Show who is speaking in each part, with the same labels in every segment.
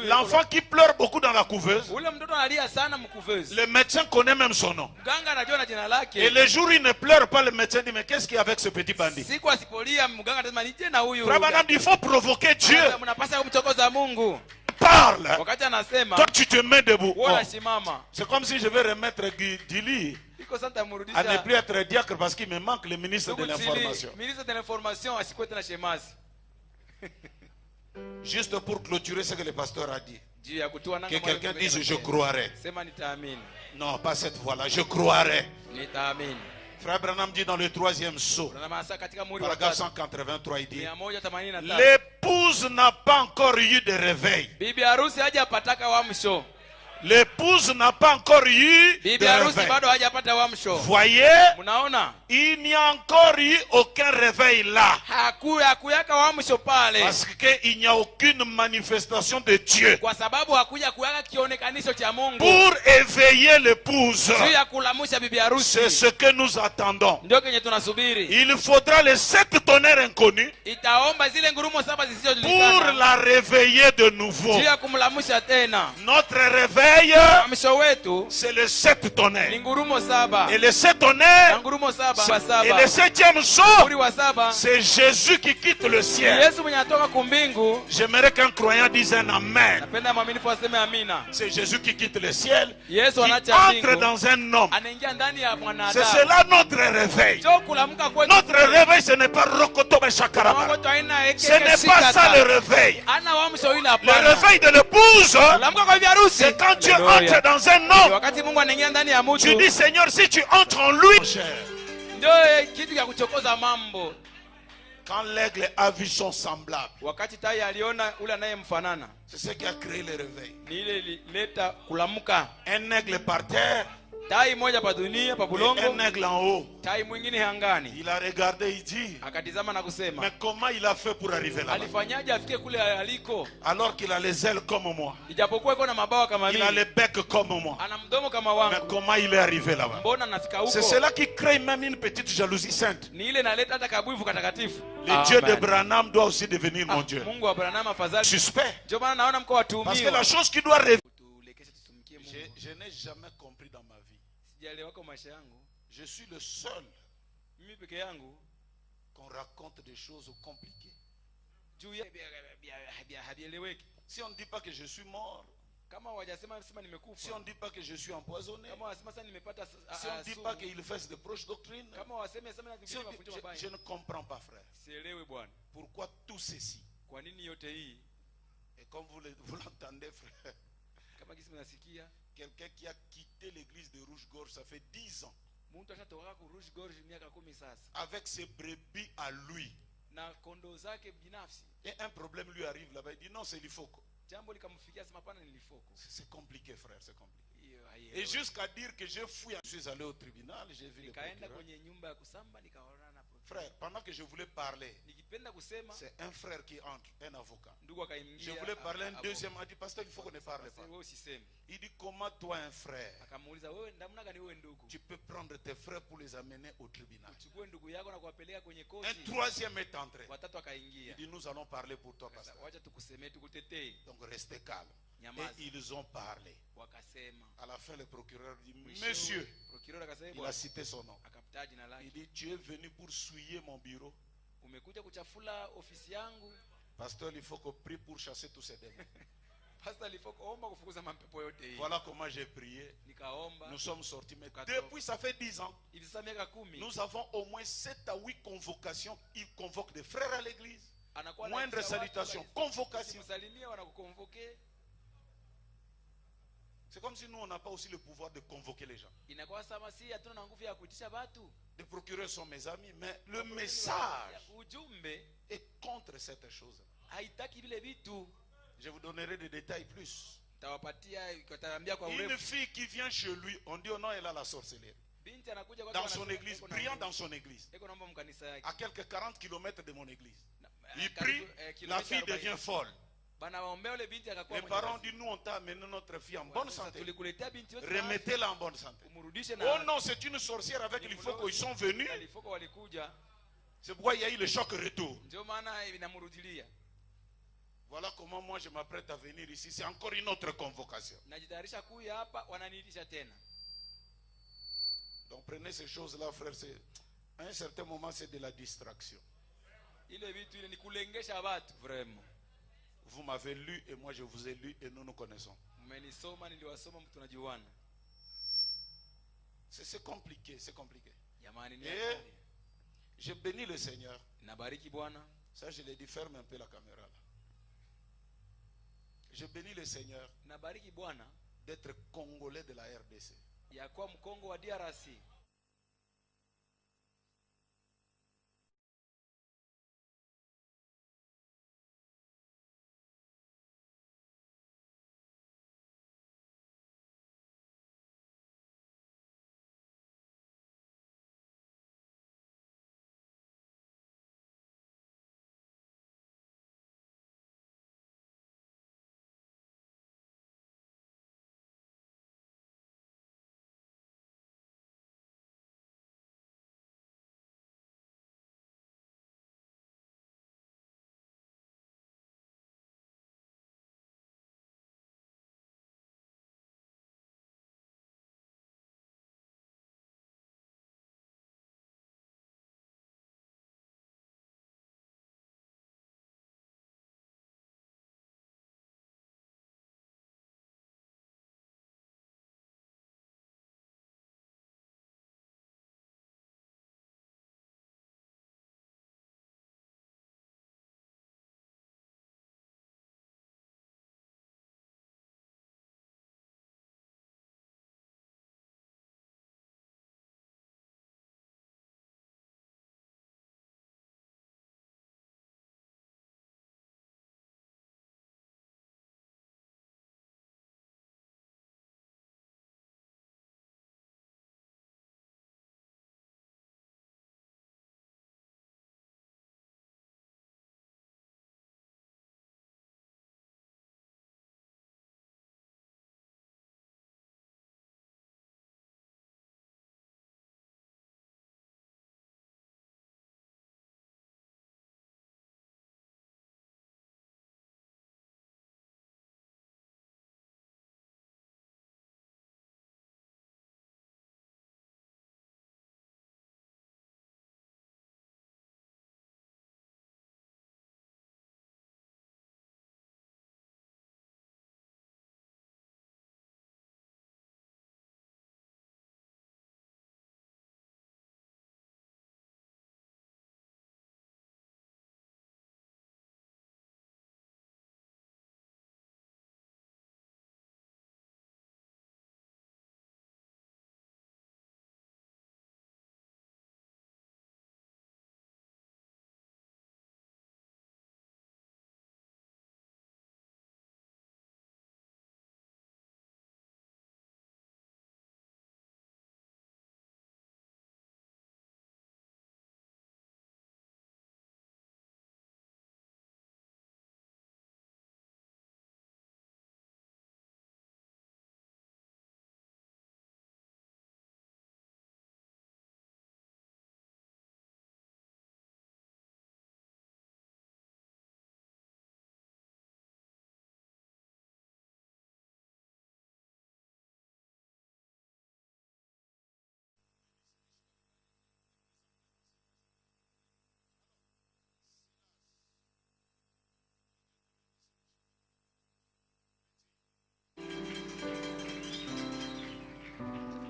Speaker 1: L'enfant qui pleure beaucoup dans la couveuse,
Speaker 2: le
Speaker 1: le médecin connaît même son nom. Et le jour où il ne pleure pas, le médecin dit, mais qu'est-ce qu'il y a avec ce petit bandit? Frère Branham dit, il faut provoquer Dieu. Parle. Toi tu te mets debout. Oh. C'est comme si je vais remettre Dili à ne plus être diacre parce qu'il me manque le ministre de l'information. Juste pour clôturer ce que le pasteur a dit. Que quelqu'un dise je croirais. Non, pas cette fois-là. Je croirais. Frère Branham dit dans le 3e sceau, paragraphe 183, il dit, l'épouse n'a pas encore eu de réveil. L'épouse n'a pas encore eu de réveil. Voyez, il n'y a encore eu aucun réveil là. Parce qu'il n'y a aucune manifestation de Dieu pour éveiller l'épouse. C'est ce que nous attendons. Il faudra les 7 tonnerres inconnus pour la réveiller de nouveau. Notre réveil, c'est le 7 tonnerres. Et le 7 tonnerres, et le 7e saut, c'est Jésus qui quitte le ciel. J'aimerais qu'un croyant dise un amen. C'est Jésus qui quitte le ciel, qui entre dans un homme. C'est cela notre réveil. Notre réveil, ce n'est pas Rokotobe Shakaraba. Ce n'est pas ça le réveil. Le réveil de l'épouse, c'est quand tu entres dans un homme, tu dis Seigneur, si tu entres en lui, quand l'aigle a vu son semblable, c'est ce qui a créé le réveil. Un aigle par terre, et un aigle en haut. Il a regardé, il dit, mais comment il a fait pour arriver là-bas? Alors qu'il a les ailes comme moi, il a le bec comme moi, mais comment il est arrivé là-bas? C'est cela qui crée même une petite jalousie sainte. Le Dieu de Branham doit aussi devenir mon Dieu. Suspect. Parce que la chose qui doit révéler, je n'ai jamais compris dans ma vie. Je suis le seul qu'on raconte des choses compliquées. Si on ne dit pas que je suis mort, si on ne dit pas que je suis empoisonné, si on ne dit pas qu'il fait de proches doctrines, si je ne comprends pas, frère. Pourquoi tout ceci? Et comme vous l'entendez, frère, quelqu'un qui a quitté l'église de Rouge-Gorge, ça fait 10 ans. Avec ses brebis à lui. Et un problème lui arrive là-bas. Il dit non, c'est l'Ifoko. C'est compliqué, frère, c'est compliqué. Et jusqu'à dire que j'ai fouillé, je suis allé au tribunal, j'ai vu le procureur. Frère, pendant que je voulais parler, c'est un frère qui entre, un avocat. Je voulais parler, un deuxième a dit, pasteur, il faut qu'on ne parle pas. Il dit, comment toi, un frère, tu peux prendre tes frères pour les amener au tribunal? Un troisième est entré. Il dit, nous allons parler pour toi, pasteur. Donc restez calme. Et ils ont parlé. À la fin, le procureur dit, monsieur, il a cité son nom. Il dit, tu es venu pour souiller mon bureau. Pasteur, il faut qu'on prie pour chasser tous ces démons. Voilà comment j'ai prié. Nous sommes sortis. Mais depuis, ça fait 10 ans. Nous avons au moins 7 à 8 convocations. Ils convoquent des frères à l'église. Moindre salutation, convocation. C'est comme si nous, on n'a pas aussi le pouvoir de convoquer les gens. Les procureurs sont mes amis, mais le message est contre cette chose. Je vous donnerai des détails plus. Une fille qui vient chez lui, on dit, oh non, elle a la sorcellerie. Dans son église, priant dans son église. À quelques 40 km de mon église. Il prie, la fille devient folle. Les parents disent, nous on t'a amené notre fille en bonne santé. Remettez-la en bonne santé. Oh non, c'est une sorcière avec l'Ifoko, ils sont venus. C'est pourquoi il y a eu le choc retour. Voilà comment moi je m'apprête à venir ici. C'est encore une autre convocation. Donc prenez ces choses-là, frère. À un certain moment, c'est de la distraction. Vous m'avez lu et moi je vous ai lu et nous nous connaissons. C'est compliqué, c'est compliqué. Et je bénis le Seigneur. Ça, je l'ai dit, ferme un peu la caméra là. Je bénis le Seigneur d'être Congolais de la RDC.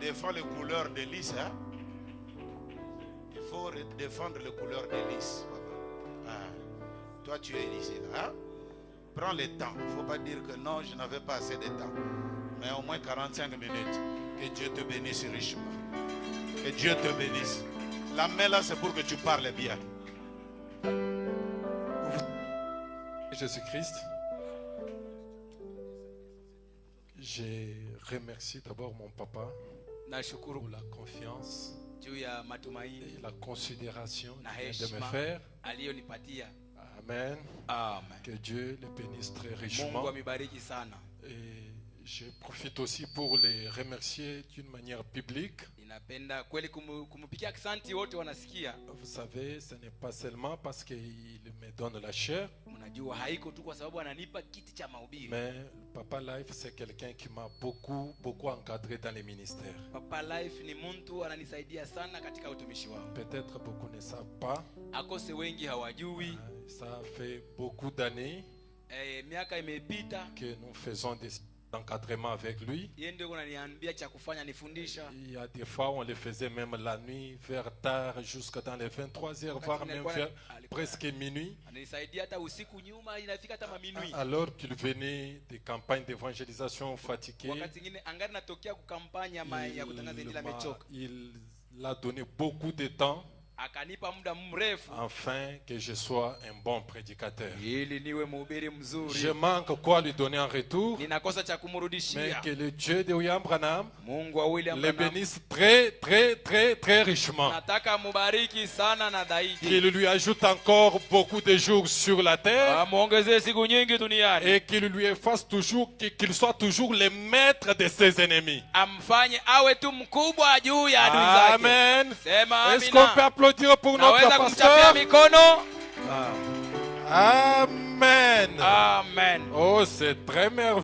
Speaker 1: Défends les couleurs de lys, hein? Il faut défendre les couleurs de lys, papa. Ah. Toi, tu es ici, là. Hein? Prends le temps. Il ne faut pas dire que non, je n'avais pas assez de temps. Mais au moins 45 minutes. Que Dieu te bénisse richement. Que Dieu te bénisse. La main là, c'est pour que tu parles bien.
Speaker 3: Jésus-Christ, je remercie d'abord mon papa pour la confiance et la considération qu'il vient de me faire. Amen. Que Dieu le bénisse très richement. Et je profite aussi pour les remercier d'une manière publique. Vous savez, ce n'est pas seulement parce qu'il me donne la chair, Mais Papa Life, c'est quelqu'un qui m'a beaucoup encadré dans les ministères.
Speaker 2: Papa Life ni muntu ananisaidia sana katika utumishi wangu.
Speaker 3: Peut-être beaucoup ne savent pas.
Speaker 2: Akose wengi hawajui.
Speaker 3: Ça fait beaucoup d'années
Speaker 2: miaka imepita
Speaker 3: que nous faisons des d'encadrement avec lui.
Speaker 2: Il y a
Speaker 3: des fois on le faisait même la nuit, vers tard, jusqu'à dans les 23h, voire même vers presque minuit. Alors qu'il venait des campagnes d'évangélisation fatiguées, il a donné beaucoup de temps afin que je sois un bon prédicateur. Je manque quoi lui donner en retour, mais que le Dieu de William Branham le bénisse très richement, qu'il lui ajoute encore beaucoup de jours sur la terre et qu'il lui fasse toujours, qu'il soit toujours le maître de ses ennemis. Amen. Est-ce qu'on peut applaudir pour notre pasteur? Amen.
Speaker 2: Amen.
Speaker 3: Oh, c'est très merveilleux.